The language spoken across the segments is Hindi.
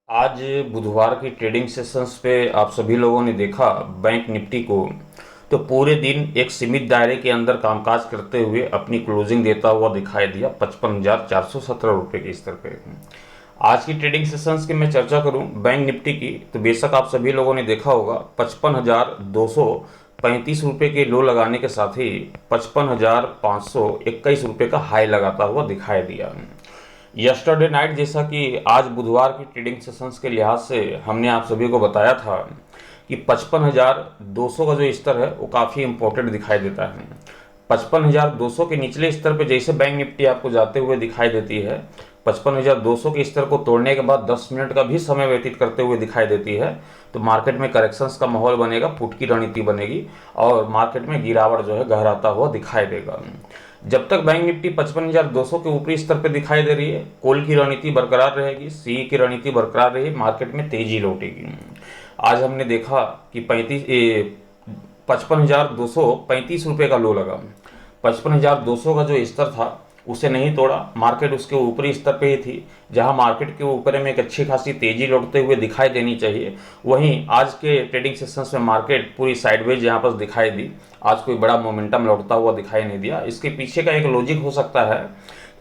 आज बुधवार की ट्रेडिंग सेशंस पे आप सभी लोगों ने देखा बैंक निफ्टी को। तो पूरे दिन एक सीमित दायरे के अंदर कामकाज करते हुए अपनी क्लोजिंग देता हुआ दिखाई दिया 55,417 रुपये के स्तर पे। आज की ट्रेडिंग सेशंस की मैं चर्चा करूं बैंक निफ्टी की, तो बेशक आप सभी लोगों ने देखा होगा 55,235 रुपये के लो लगाने के साथ ही 55,521 रुपये का हाई लगाता हुआ दिखाई दिया। यस्टरडे नाइट, जैसा कि आज बुधवार की ट्रेडिंग सेशंस के लिहाज से हमने आप सभी को बताया था कि 55,200 का जो स्तर है वो काफ़ी इंपॉर्टेंट दिखाई देता है। 55,200 के निचले स्तर पे जैसे बैंक निफ्टी आपको जाते हुए दिखाई देती है, 55,200 के स्तर को तोड़ने के बाद 10 मिनट का भी समय व्यतीत करते हुए दिखाई देती है, तो मार्केट में करेक्शंस का माहौल बनेगा, पुट की रणनीति बनेगी और मार्केट में गिरावट जो है गहराता हुआ दिखाई देगा। जब तक बैंक निफ्टी 55,200 के ऊपरी स्तर पर दिखाई दे रही है, कॉल की रणनीति बरकरार रहेगी, सी की रणनीति बरकरार रहेगी, मार्केट में तेजी लौटेगी। आज हमने देखा कि 55,235 रुपये का लो लगा। 55,200 का जो स्तर था उसे नहीं तोड़ा, मार्केट उसके ऊपरी स्तर पे ही थी, जहां मार्केट के ऊपर में एक अच्छी खासी तेजी लौटते हुए दिखाई देनी चाहिए। वहीं आज के ट्रेडिंग सेशंस में मार्केट पूरी साइडवेज यहाँ पर दिखाई दी, आज कोई बड़ा मोमेंटम लौटता हुआ दिखाई नहीं दिया। इसके पीछे का एक लॉजिक हो सकता है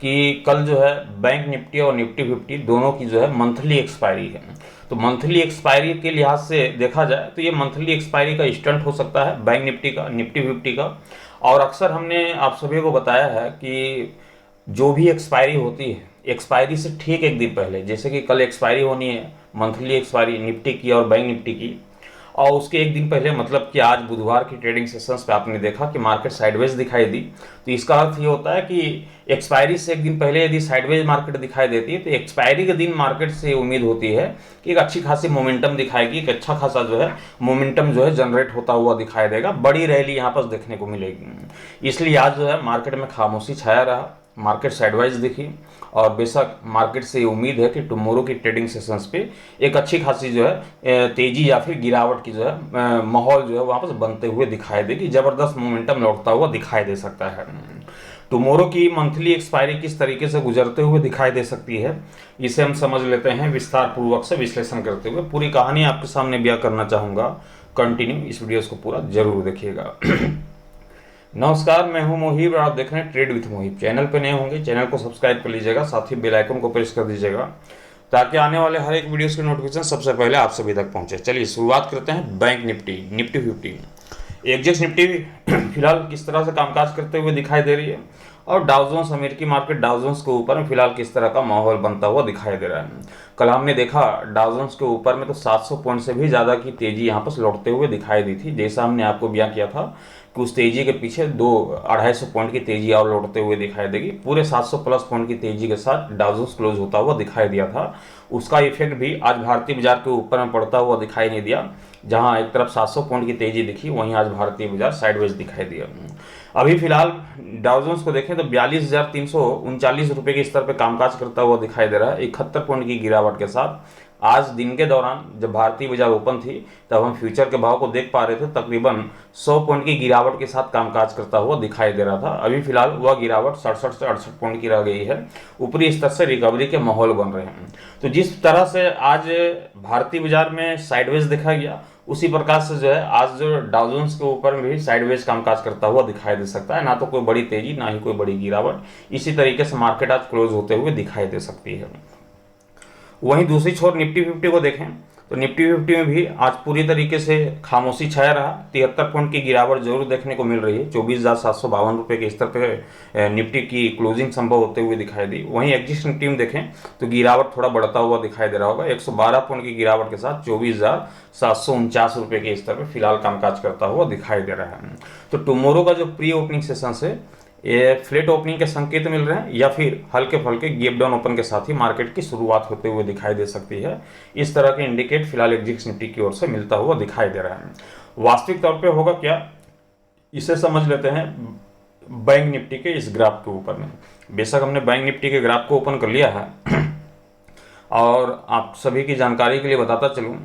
कि कल जो है बैंक निफ्टी और निफ्टी 50 दोनों की जो है मंथली एक्सपायरी है। तो मंथली एक्सपायरी के लिहाज से देखा जाए तो ये मंथली एक्सपायरी का स्टंट हो सकता है बैंक निफ्टी का, निफ्टी 50 का। और अक्सर हमने आप सभी को बताया है कि जो भी एक्सपायरी होती है, एक्सपायरी से ठीक एक दिन पहले, जैसे कि कल एक्सपायरी होनी है मंथली एक्सपायरी निफ्टी की और बैंक निफ्टी की, और उसके एक दिन पहले मतलब कि आज बुधवार की ट्रेडिंग सेशंस पे आपने देखा कि मार्केट साइडवेज दिखाई दी। तो इसका अर्थ ये होता है कि एक्सपायरी से एक दिन पहले यदि साइडवेज मार्केट दिखाई देती है तो एक्सपायरी के दिन मार्केट से उम्मीद होती है कि एक अच्छी खासी मोमेंटम दिखाएगी, एक अच्छा खासा जो है मोमेंटम जो है जनरेट होता हुआ दिखाई देगा, बड़ी रैली यहाँ पर देखने को मिलेगी। इसलिए आज जो है मार्केट में खामोशी छाया रहा, मार्केट साइडवाइज दिखी और बेशक मार्केट से ये उम्मीद है कि टुमारो की ट्रेडिंग सेशंस पे एक अच्छी खासी जो है तेजी या फिर गिरावट की जो है माहौल जो है वहाँ पर बनते हुए दिखाई देगी, जबरदस्त मोमेंटम लौटता हुआ दिखाई दे सकता है। टुमारो की मंथली एक्सपायरी किस तरीके से गुजरते हुए दिखाई दे सकती है, इसे हम समझ लेते हैं विस्तार पूर्वक से विश्लेषण करते हुए। पूरी कहानी आपके सामने बयां करना चाहूँगा, कंटिन्यू इस वीडियो को पूरा जरूर देखिएगा। नमस्कार, मैं हूं मोहिब और आप देख रहे हैं ट्रेड विथ मोहिब। चैनल पे नए होंगे चैनल को सब्सक्राइब कर लीजिएगा, साथ ही बेल आइकन को प्रेस कर दीजिएगा ताकि आने वाले हर एक वीडियोस की नोटिफिकेशन सबसे पहले आप सभी तक पहुंचे। चलिए शुरुआत करते हैं बैंक निफ्टी, निफ्टी 50। एग्जेक्स निफ्टी फिलहाल किस तरह से कामकाज करते हुए दिखाई दे रही है और डाउ जोन्स, अमेरिकी मार्केट डाउ जोन्स के ऊपर में फिलहाल किस तरह का माहौल बनता हुआ दिखाई दे रहा है। कल हमने देखा डाउ जोन्स के ऊपर में तो 700 पॉइंट से भी ज़्यादा की तेजी यहाँ पर लौटते हुए दिखाई दी थी, जैसा हमने आपको बयां किया था कि उस तेजी के पीछे 200-250 पॉइंट की तेजी और लौटते हुए दिखाई देगी। पूरे 700 प्लस पॉइंट की तेजी के साथ डाउ जोन्स क्लोज होता हुआ दिखाई दिया था। उसका इफेक्ट भी आज भारतीय बाजार के ऊपर में पड़ता हुआ दिखाई नहीं दिया, जहां एक तरफ 700 पॉइंट की तेजी दिखी, वहीं आज भारतीय बाजार साइडवेज दिखाई दिया। अभी फिलहाल डाउ जोन्स को देखें तो 42,339 रुपये के स्तर पर कामकाज करता हुआ दिखाई दे रहा है, 71 पॉइंट की गिरावट के साथ। आज दिन के दौरान जब भारतीय बाजार ओपन थी तब हम फ्यूचर के भाव को देख पा रहे थे, तकरीबन 100 पॉइंट की गिरावट के साथ कामकाज करता हुआ दिखाई दे रहा था। अभी फिलहाल वह गिरावट 67 से 68 पॉइंट की रह गई है, ऊपरी स्तर से रिकवरी के माहौल बन रहे हैं। तो जिस तरह से आज भारतीय बाजार में साइडवेज देखा गया, उसी प्रकार से जो है आज जो डाउ जोन्स के ऊपर में भी साइडवेज कामकाज करता हुआ दिखाई दे सकता है, ना तो कोई बड़ी तेजी ना ही कोई बड़ी गिरावट। इसी तरीके से मार्केट आज क्लोज होते हुए दिखाई दे सकती है। वहीं दूसरी छोर निफ्टी 50 को देखें तो निफ्टी 50 में भी आज पूरी तरीके से खामोशी छाया रहा, 73 पॉइंट की गिरावट जरूर देखने को मिल रही है। 24,752 रुपये के स्तर पर निफ्टी की क्लोजिंग संभव होते हुए दिखाई दी। वहीं एग्जिट निफ्टी में देखें तो गिरावट थोड़ा बढ़ता हुआ दिखाई दे रहा होगा, 112 पॉइंट की गिरावट के साथ 24,749 रुपये के स्तर पर फिलहाल कामकाज करता हुआ दिखाई दे रहा है। तो टुमारो का जो प्री ओपनिंग सेशन है ये फ्लैट ओपनिंग के संकेत मिल रहे हैं या फिर हल्के फुल्के गैप डाउन ओपन के साथ ही मार्केट की शुरुआत होते हुए दिखाई दे सकती है। इस तरह के इंडिकेट फिलहाल एग्जिट निफ्टी की ओर से मिलता हुआ दिखाई दे रहा है। वास्तविक तौर पे होगा क्या, इसे समझ लेते हैं बैंक निफ्टी के इस ग्राफ के ऊपर में। बेशक हमने बैंक निफ्टी के ग्राफ को ओपन कर लिया है और आप सभी की जानकारी के लिए बताता चलूँ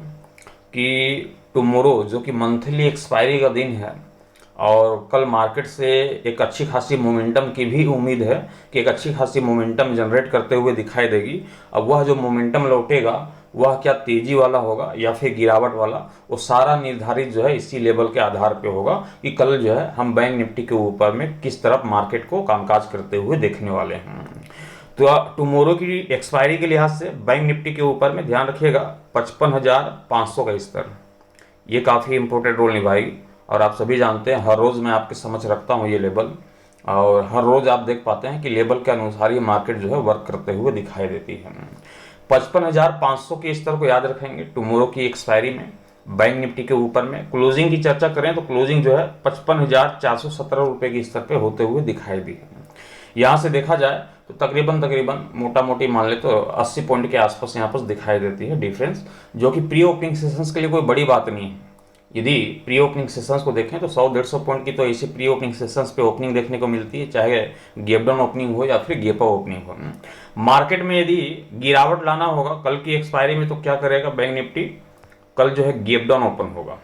कि टुमारो जो कि मंथली एक्सपायरी का दिन है और कल मार्केट से एक अच्छी खासी मोमेंटम की भी उम्मीद है कि एक अच्छी खासी मोमेंटम जनरेट करते हुए दिखाई देगी। अब वह जो मोमेंटम लौटेगा वह क्या तेजी वाला होगा या फिर गिरावट वाला, वो सारा निर्धारित जो है इसी लेवल के आधार पे होगा कि कल जो है हम बैंक निफ्टी के ऊपर में किस तरफ मार्केट को कामकाज करते हुए देखने वाले हैं। तो टुमारो की एक्सपायरी के लिहाज से बैंक निफ्टी के ऊपर में ध्यान रखिएगा 55,500 का स्तर, ये काफ़ी इंपॉर्टेंट रोल निभाएगी। और आप सभी जानते हैं हर रोज़ मैं आपके समझ रखता हूँ ये लेवल, और हर रोज़ आप देख पाते हैं कि लेवल के अनुसार ये मार्केट जो है वर्क करते हुए दिखाई देती है। 55,500 के स्तर को याद रखेंगे टुमारो की एक्सपायरी में। बैंक निफ्टी के ऊपर में क्लोजिंग की चर्चा करें तो क्लोजिंग जो है 55,417 रुपये के स्तर पे होते हुए दिखाई दी है। यहाँ से देखा जाए तो तकरीबन मोटा मोटी मान ले तो 80 पॉइंट के आसपास यहाँ पर दिखाई देती है डिफरेंस, जो कि प्री ओपनिंग सेशंस के लिए कोई बड़ी बात नहीं है। यदि प्री ओपनिंग सेशंस को देखें तो 100-150 पॉइंट की तो ऐसी प्री ओपनिंग सेशंस पे ओपनिंग देखने को मिलती है, चाहे गैप डाउन ओपनिंग हो या फिर गैप अप ओपनिंग हो। मार्केट में यदि गिरावट लाना होगा कल की एक्सपायरी में तो क्या करेगा बैंक निफ्टी, कल जो है गैप डाउन ओपन होगा।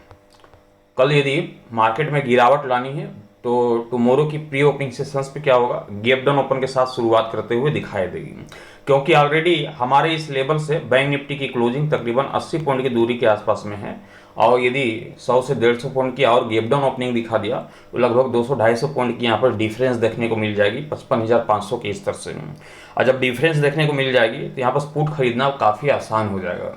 कल यदि मार्केट में गिरावट लानी है तो टुमारो की प्री ओपनिंग सेशंस पे क्या होगा, गैप डाउन ओपन के साथ शुरुआत करते हुए दिखाई देगी, क्योंकि ऑलरेडी हमारे इस लेवल से बैंक निफ्टी की क्लोजिंग तकरीबन 80 पॉइंट की दूरी के आसपास में है। और यदि 100 से 150 पॉइंट की और गैप डाउन ओपनिंग दिखा दिया तो लगभग 200-250 पॉइंट की यहाँ पर डिफरेंस देखने को मिल जाएगी 55,500 के स्तर से। और जब डिफरेंस देखने को मिल जाएगी तो यहाँ पर पुट खरीदना काफ़ी आसान हो जाएगा।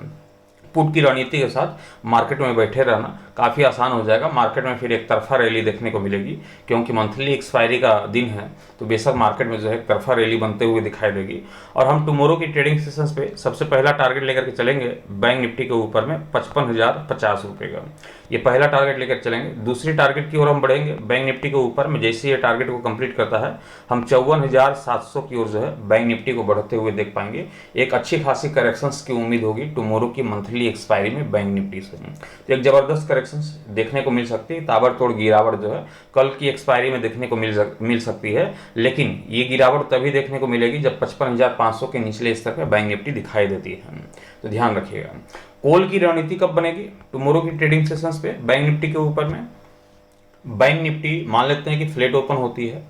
पुट की रणनीति के साथ मार्केट में बैठे रहना काफ़ी आसान हो जाएगा। मार्केट में फिर एक तरफा रैली देखने को मिलेगी, क्योंकि मंथली एक्सपायरी का दिन है तो बेशक मार्केट में जो है एक तरफा रैली बनते हुए दिखाई देगी। और हम टुमारो की ट्रेडिंग सेशंस पे सबसे पहला टारगेट लेकर के चलेंगे बैंक निफ्टी के ऊपर में 55,050 रुपये का, ये पहला टारगेट लेकर चलेंगे। दूसरी टारगेट की ओर हम बढ़ेंगे बैंक निफ्टी के ऊपर में, जैसे ये टारगेट को कंप्लीट करता है हम 54,700 की ओर जो है बैंक निफ्टी को बढ़ते हुए देख पाएंगे। एक अच्छी खासी करेक्शंस की उम्मीद होगी टुमारो की मंथली एक्सपायरी में बैंक निफ्टी से। तो एक जबरदस्त करेक्शंस देखने को मिल सकती है, ताबड़तोड़ गिरावट जो है कल की एक्सपायरी में देखने को मिल सकती है। लेकिन ये गिरावट तभी देखने को मिलेगी जब 55,500 के निचले स्तर पर बैंक निफ्टी दिखाई देती है, तो ध्यान रखिएगा। कॉल की रणनीति कब बनेगी टुमारो की ट्रेडिंग सेशंस पे बैंक निफ्टी के ऊपर में? बैंक निफ्टी मान लेते हैं कि फ्लैट ओपन होती है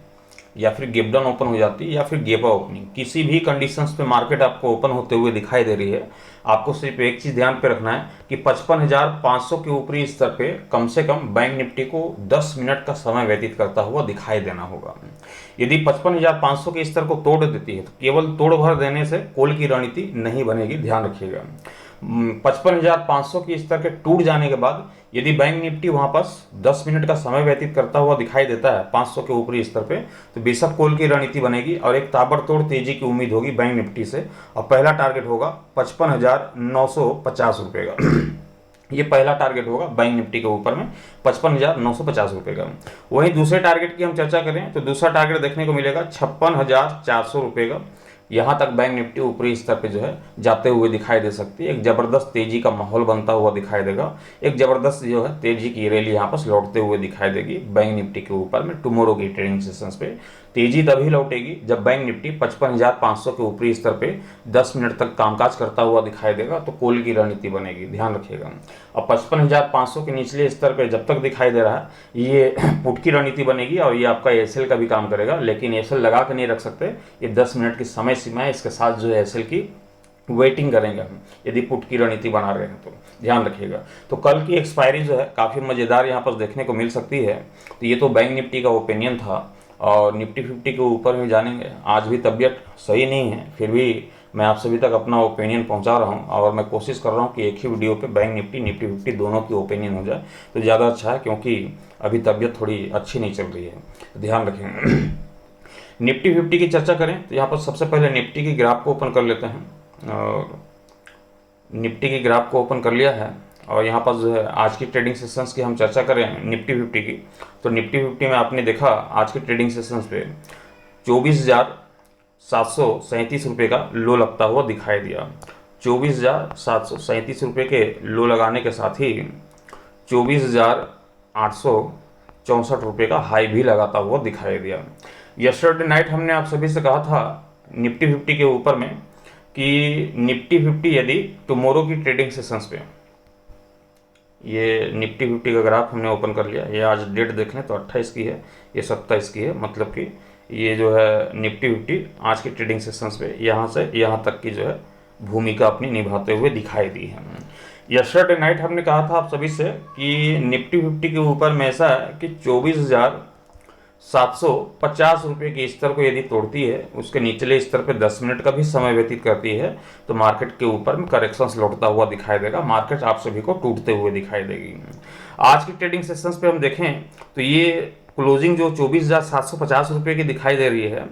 या फिर गैप डाउन ओपन हो जाती है या फिर गैप अप ओपनिंग, किसी भी कंडीशंस पे मार्केट आपको ओपन होते हुए दिखाई दे रही है, आपको सिर्फ एक चीज ध्यान पे रखना है कि 55,500 के ऊपरी स्तर पे कम से कम बैंक निफ्टी को 10 मिनट का समय व्यतीत करता हुआ दिखाई देना होगा। यदि 55,500 के स्तर को तोड़ देती है तो केवल तोड़ भर देने से कॉल की रणनीति नहीं बनेगी, ध्यान रखिएगा। 55,500 के स्तर के टूट जाने के बाद यदि बैंक निफ्टी वहां पर 10 मिनट का समय व्यतीत करता हुआ दिखाई देता है 500 के ऊपरी स्तर पे, तो बेशक कॉल की रणनीति बनेगी और एक ताबड़तोड़ तेजी की उम्मीद होगी बैंक निफ्टी से। और पहला टारगेट होगा 55,950 रुपये का ये पहला टारगेट होगा बैंक निफ्टी के ऊपर में 55,950 रुपये का। वहीं दूसरे टारगेट की हम चर्चा करें तो दूसरा टारगेट देखने को मिलेगा 56,400 रुपये का। यहाँ तक बैंक निफ्टी ऊपरी स्तर पे जो है जाते हुए दिखाई दे सकती है। एक जबरदस्त तेजी का माहौल बनता हुआ दिखाई देगा, एक जबरदस्त जो है तेजी की रैली यहाँ पर लौटते हुए दिखाई देगी बैंक निफ्टी के ऊपर में। टुमारो की ट्रेडिंग सेशंस पे तेजी तभी लौटेगी जब बैंक निफ्टी 55,500 के ऊपरी स्तर पे 10 मिनट तक कामकाज करता हुआ दिखाई देगा, तो कॉल की रणनीति बनेगी, ध्यान रखिएगा। अब 55,500 के निचले स्तर पे जब तक दिखाई दे रहा है ये पुट की रणनीति बनेगी और ये आपका एसएल का भी काम करेगा, लेकिन एसएल लगा के नहीं रख सकते, ये 10 मिनट की समय सीमा है, इसके साथ जो है एसएल की वेटिंग करेंगे हम यदि पुट की रणनीति बना रहे हैं तो ध्यान रखिएगा। तो कल की एक्सपायरी जो है काफ़ी मज़ेदार यहाँ पर देखने को मिल सकती है। तो ये तो बैंक निफ्टी का ओपिनियन था और निफ्टी 50 के ऊपर में जानेंगे। आज भी तबीयत सही नहीं है, फिर भी मैं आप सभी तक अपना ओपिनियन पहुंचा रहा हूं और मैं कोशिश कर रहा हूं कि एक ही वीडियो पे बैंक निफ्टी निफ्टी 50 दोनों की ओपिनियन हो जाए तो ज़्यादा अच्छा है, क्योंकि अभी तबीयत थोड़ी अच्छी नहीं चल रही है, तो ध्यान रखेंगे। निफ्टी 50 की चर्चा करें तो यहाँ पर सबसे पहले निफ्टी की ग्राफ को ओपन कर लेते हैं और निफ्टी की ग्राफ को ओपन कर लिया है और यहाँ पर जो है आज की ट्रेडिंग सेशंस की हम चर्चा करें निफ्टी 50 की, तो निफ्टी 50 में आपने देखा आज की ट्रेडिंग सेशंस पे 24,737 रुपये का लो लगता हुआ दिखाई दिया। 24,737 रुपये के लो लगाने के साथ ही 24,864 रुपये का हाई भी लगाता हुआ दिखाई दिया। यस्टरडे नाइट हमने आप सभी से कहा था निफ्टी 50 के ऊपर में कि निफ्टी 50 यदि टुमारो की ट्रेडिंग सेशंस पे, ये निफ्टी 50 का ग्राफ हमने ओपन कर लिया, ये आज डेट देख लें तो 28 की है, ये 27 की है, मतलब कि ये जो है निफ्टी 50 आज की ट्रेडिंग सेशंस पे यहाँ से यहाँ तक की जो है भूमिका अपनी निभाते हुए दिखाई दी है। यस्टरडे नाइट हमने कहा था आप सभी से कि निफ्टी 50 के ऊपर में ऐसा है कि 24,750 रुपये के स्तर को यदि तोड़ती है, उसके निचले स्तर पर 10 मिनट का भी समय व्यतीत करती है, तो मार्केट के ऊपर में करेक्शंस लौटता हुआ दिखाई देगा, मार्केट आप सभी को टूटते हुए दिखाई देगी। आज की ट्रेडिंग सेशंस पे हम देखें तो ये क्लोजिंग जो 24,750 रुपये की दिखाई दे रही है,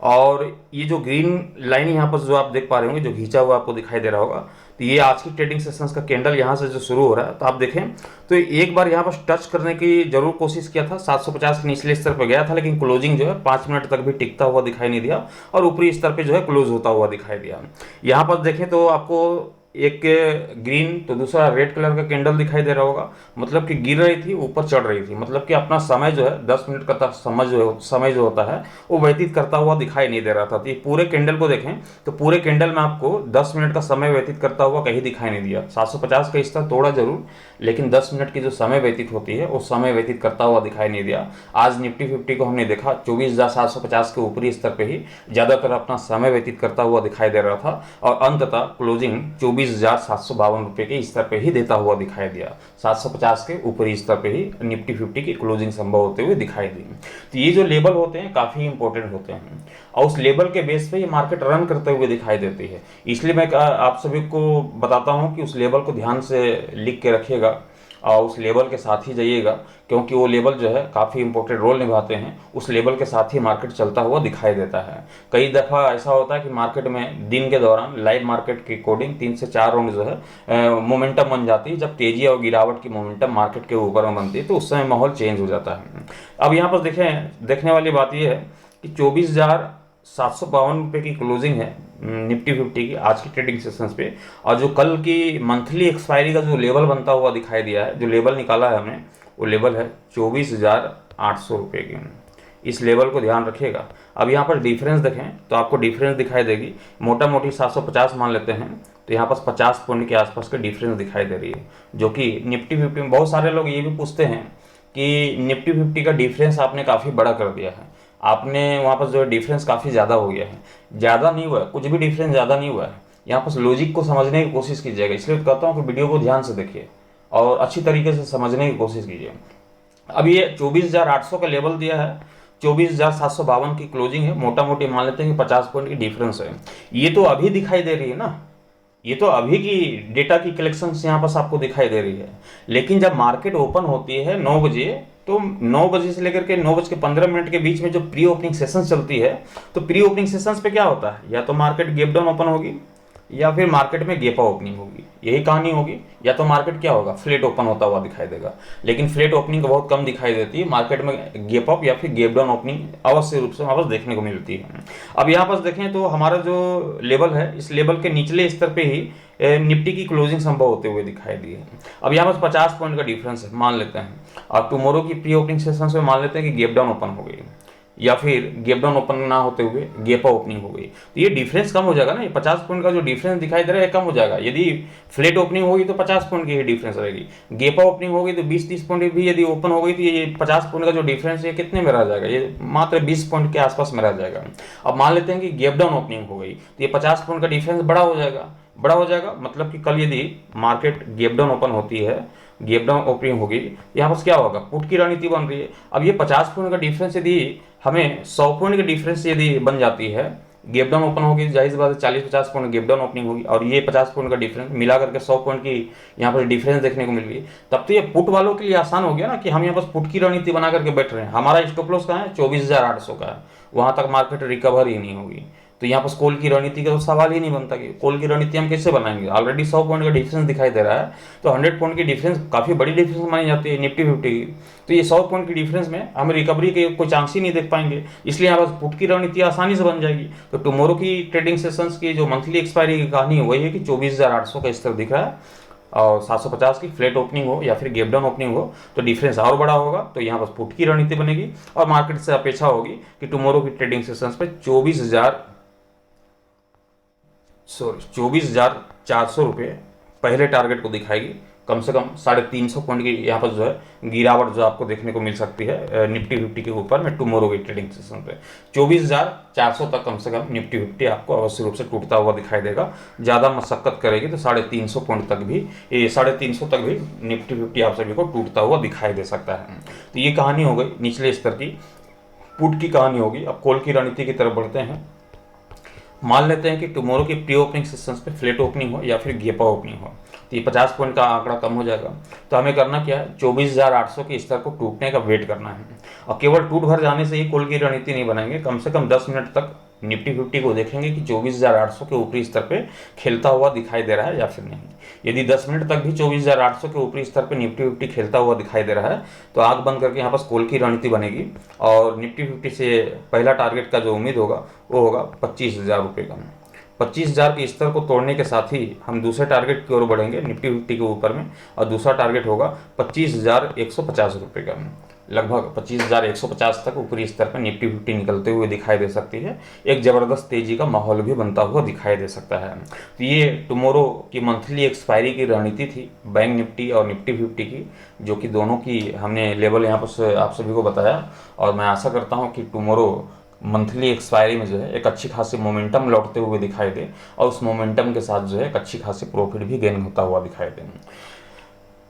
और ये जो ग्रीन लाइन यहाँ पर जो आप देख पा रहे होंगे, जो खींचा हुआ आपको दिखाई दे रहा होगा, तो ये आज की ट्रेडिंग सेशंस का कैंडल यहाँ से जो शुरू हो रहा है, तो आप देखें तो एक बार यहाँ पर टच करने की जरूर कोशिश किया था, 750 के निचले स्तर पर गया था, लेकिन क्लोजिंग जो है 5 मिनट तक भी टिकता हुआ दिखाई नहीं दिया और ऊपरी स्तर पे जो है क्लोज होता हुआ दिखाई दिया। यहाँ पर देखें तो आपको एक ग्रीन तो दूसरा रेड कलर का कैंडल दिखाई दे रहा होगा, मतलब कि गिर रही थी ऊपर चढ़ रही थी, मतलब कि अपना समय जो है 10 मिनट का समय जो होता है वो व्यतीत करता हुआ दिखाई नहीं दे रहा था। तो ये पूरे कैंडल को देखें तो पूरे कैंडल में आपको 10 मिनट का समय व्यतीत करता हुआ कहीं दिखाई नहीं दिया। 750 का स्तर तोड़ा जरूर, लेकिन 10 मिनट की जो समय व्यतीत होती है वो समय व्यतीत करता हुआ दिखाई नहीं दिया। आज निफ्टी 50 को हमने देखा 24,750 के ऊपरी स्तर पे ही ज़्यादातर अपना समय व्यतीत करता हुआ दिखाई दे रहा था, और अंततः क्लोजिंग 24,752 रुपये के स्तर पे ही देता हुआ दिखाई दिया। 750 के ऊपरी स्तर पे ही निफ्टी 50 की क्लोजिंग संभव होते हुए दिखाई दी। तो ये जो लेवल होते हैं काफ़ी इंपॉर्टेंट होते हैं, और उस लेवल के बेस पे ये मार्केट रन करते हुए दिखाई देती है। इसलिए मैं आप सभी को बताता हूँ कि उस लेवल को ध्यान से लिख के रखिएगा और उस लेवल के साथ ही जाइएगा, क्योंकि वो लेवल जो है काफ़ी इंपॉर्टेंट रोल निभाते हैं। उस लेवल के साथ ही मार्केट चलता हुआ दिखाई देता है। कई दफ़ा ऐसा होता है कि मार्केट में दिन के दौरान लाइव मार्केट के अकॉर्डिंग 3 से 4 राउंड जो है मोमेंटम बन जाती है। जब तेजी और गिरावट की मोमेंटम मार्केट के ऊपर में बनती है तो उस समय माहौल चेंज हो जाता है। अब यहाँ पर देखने वाली बात यह है कि 24,752 रुपये की क्लोजिंग है निफ्टी 50 की आज की ट्रेडिंग सेशंस पे, और जो कल की मंथली एक्सपायरी का जो लेवल बनता हुआ दिखाई दिया है, जो लेवल निकाला है हमने, वो लेवल है 24,800 रुपये की। इस लेवल को ध्यान रखिएगा। अब यहाँ पर डिफरेंस देखें तो आपको डिफरेंस दिखाई देगी, मोटा मोटी 750 मान लेते हैं तो यहाँ पर 50 पॉइंट के आसपास का डिफरेंस दिखाई दे रही है, जो कि निफ्टी 50 में बहुत सारे लोग ये भी पूछते हैं कि निफ्टी 50 का डिफरेंस आपने काफ़ी बड़ा कर दिया है, आपने वहाँ पर जो है डिफरेंस काफ़ी ज़्यादा हो गया है। ज़्यादा नहीं हुआ है, कुछ भी डिफरेंस ज़्यादा नहीं हुआ है। यहाँ पर लॉजिक को समझने की कोशिश कीजिएगा, इसलिए कहता हूँ कि वीडियो को ध्यान से देखिए और अच्छी तरीके से समझने की कोशिश कीजिए। अब ये 24,800 का लेवल दिया है, 24,752 की क्लोजिंग है, मोटा मोटी मान लेते हैं कि 50 पॉइंट की डिफरेंस है। ये तो अभी दिखाई दे रही है ना, ये तो अभी की डेटा की कलेक्शन यहाँ पर आपको दिखाई दे रही है, लेकिन जब मार्केट ओपन होती है 9 बजे, तो 9 बजे से लेकर के 9:15 के बीच में जो प्री ओपनिंग सेशन चलती है, तो प्री ओपनिंग सेशंस पे क्या होता है, या तो मार्केट गैप डाउन ओपन होगी या फिर मार्केट में गैप अप ओपनिंग होगी, यही कहानी होगी। या तो मार्केट क्या होगा, फ्लैट ओपन होता हुआ दिखाई देगा, लेकिन फ्लैट ओपनिंग बहुत कम दिखाई देती है। मार्केट में गैप अप या फिर गैप डाउन ओपनिंग अवश्य रूप से हमारे पास देखने को मिलती है। अब यहाँ पर देखें तो हमारा जो लेवल है, इस लेवल के निचले स्तर पे ही निफ्टी की क्लोजिंग संभव होते हुए दिखाई दी है। अब यहाँ पर 50 पॉइंट का डिफरेंस है मान लेते हैं, और टुमारो की प्री ओपनिंग सेशंस में मान लेते हैं कि गैप डाउन ओपन हो गई या फिर गैप डाउन ओपन ना होते हुए गैप अप ओपनिंग हो गई, तो ये डिफरेंस कम हो जाएगा ना। ये 50 पॉइंट का जो डिफरेंस दिखाई दे रहा है कम हो जाएगा। यदि फ्लैट ओपनिंग होगी तो 50 पॉइंट की ही डिफरेंस रहेगी, गैप अप ओपनिंग होगी तो 20-30 पॉइंट भी यदि ओपन हो गई तो ये 50 पॉइंट का जो डिफरेंस है कितने में रह जाएगा, ये मात्र 20 पॉइंट के आसपास में रह जाएगा। अब मान लेते हैं कि गैप डाउन ओपनिंग हो गई तो ये 50 पॉइंट का डिफरेंस बड़ा हो जाएगा, मतलब कि कल यदि मार्केट गैप डाउन ओपन होती है, गैप डाउन ओपनिंग होगी, यहाँ पर क्या होगा, पुट की रणनीति बन रही है। अब ये 50 पॉइंट का डिफरेंस यदि हमें 100 पॉइंट का डिफरेंस यदि बन जाती है, गैप डाउन ओपन होगी, जाहिर सी बात है 40-50 पॉइंट गैप डाउन ओपनिंग होगी, और ये 50 पॉइंट का डिफरेंस मिला करके 100 पॉइंट की यहाँ पर डिफरेंस देखने को मिल गई, तब तो ये पुट वालों के लिए आसान हो गया ना कि हम यहाँ पर पुट की रणनीति बना करके बैठ रहे हैं। हमारा स्टॉप लॉस कहाँ है, 24,800 का है, वहाँ तक मार्केट रिकवर ही नहीं होगी, तो यहाँ पर कॉल की रणनीति का तो सवाल ही नहीं बनता कि कॉल की रणनीति हम कैसे बनाएंगे। ऑलरेडी 100 पॉइंट का डिफरेंस दिखाई दे रहा है, तो 100 पॉइंट की डिफरेंस काफ़ी बड़ी डिफरेंस मानी जाती है निफ्टी 50 की, तो ये 100 पॉइंट की डिफरेंस में हम रिकवरी के कोई चांस ही नहीं देख पाएंगे, इसलिए यहाँ पर पुट की रणनीति आसानी से बन जाएगी। तो टुमारो की ट्रेडिंग सेशंस की जो मंथली एक्सपायरी की कहानी है वही है कि 24,800 का स्तर दिख रहा है, और 750 की फ्लैट ओपनिंग हो या फिर गैप डाउन ओपनिंग हो तो डिफरेंस और बड़ा होगा, तो यहाँ पर पुट की रणनीति बनेगी, और मार्केट से अपेक्षा होगी कि टुमारो की ट्रेडिंग सेशंस पे 24,400 रुपये पहले टारगेट को दिखाएगी। कम से कम 350 पॉइंट की यहाँ पर जो है गिरावट जो आपको देखने को मिल सकती है निफ्टी 50 के ऊपर में टुमारो की ट्रेडिंग सेशन पे। 24,400 तक कम से कम निफ्टी 50 आपको अवश्य रूप से टूटता हुआ दिखाई देगा। ज़्यादा मशक्कत करेगी तो 350 पॉइंट तक भी, 350 तक भी निफ्टी 50 आप सभी को टूटता हुआ दिखाई दे सकता है। तो ये कहानी हो गई निचले स्तर की, पुट की कहानी होगी। अब कॉल की रणनीति की तरफ बढ़ते हैं। मान लेते हैं कि टुमारो की प्री ओपनिंग सेशंस पे फ्लैट ओपनिंग हो या फिर गेपा ओपनिंग हो, तो ये 50 पॉइंट का आंकड़ा कम हो जाएगा। तो हमें करना क्या है, 24,800 के स्तर को टूटने का वेट करना है। और केवल टूट भर जाने से ही कॉल की रणनीति नहीं बनाएंगे, कम से कम 10 मिनट तक निफ्टी 50 को देखेंगे कि 24,800 के ऊपरी स्तर पे खेलता हुआ दिखाई दे रहा है या फिर नहीं। यदि 10 मिनट तक भी 24,800 के ऊपरी स्तर पे निफ्टी 50 खेलता हुआ दिखाई दे रहा है तो आंख बंद करके यहाँ पर कॉल की रणनीति बनेगी। और निफ्टी 50 से पहला टारगेट का जो उम्मीद होगा वो होगा 25,000 रुपये का। 25,000 के स्तर को तोड़ने के साथ ही हम दूसरे टारगेट की ओर बढ़ेंगे निफ्टी 50 के ऊपर में, और दूसरा टारगेट होगा 25,150 रुपये का। लगभग 25,150 तक ऊपरी स्तर पर निफ्टी 50 निकलते हुए दिखाई दे सकती है। एक ज़बरदस्त तेजी का माहौल भी बनता हुआ दिखाई दे सकता है। तो ये टुमारो की मंथली एक्सपायरी की रणनीति थी बैंक निफ्टी और निफ्टी 50 की, जो कि दोनों की हमने लेवल यहाँ पर आप सभी को बताया। और मैं आशा करता हूँ कि टुमारो मंथली एक्सपायरी में जो है एक अच्छी खासी मोमेंटम लौटते हुए दिखाई दे, और उस मोमेंटम के साथ जो है एक अच्छी खासी प्रॉफिट भी गेन होता हुआ दिखाई दे।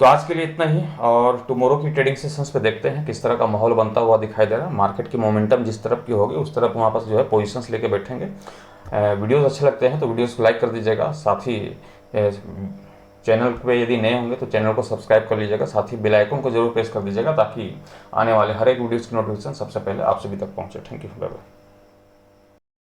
तो आज के लिए इतना ही, और टुमारो की ट्रेडिंग सेशंस पे देखते हैं किस तरह का माहौल बनता हुआ दिखाई दे रहा है। मार्केट की मोमेंटम जिस तरफ की होगी उस तरफ वहाँ पर जो है पोजीशंस लेके बैठेंगे। वीडियोस अच्छे लगते हैं तो वीडियोस को लाइक कर दीजिएगा, साथ ही चैनल पे यदि नए होंगे तो चैनल को सब्सक्राइब कर लीजिएगा, साथ ही बेल आइकन को जरूर प्रेस कर दीजिएगा ताकि आने वाले हर एक वीडियोस की नोटिफिकेशन सबसे पहले आप सभी तक पहुँचे। Thank you, bye bye.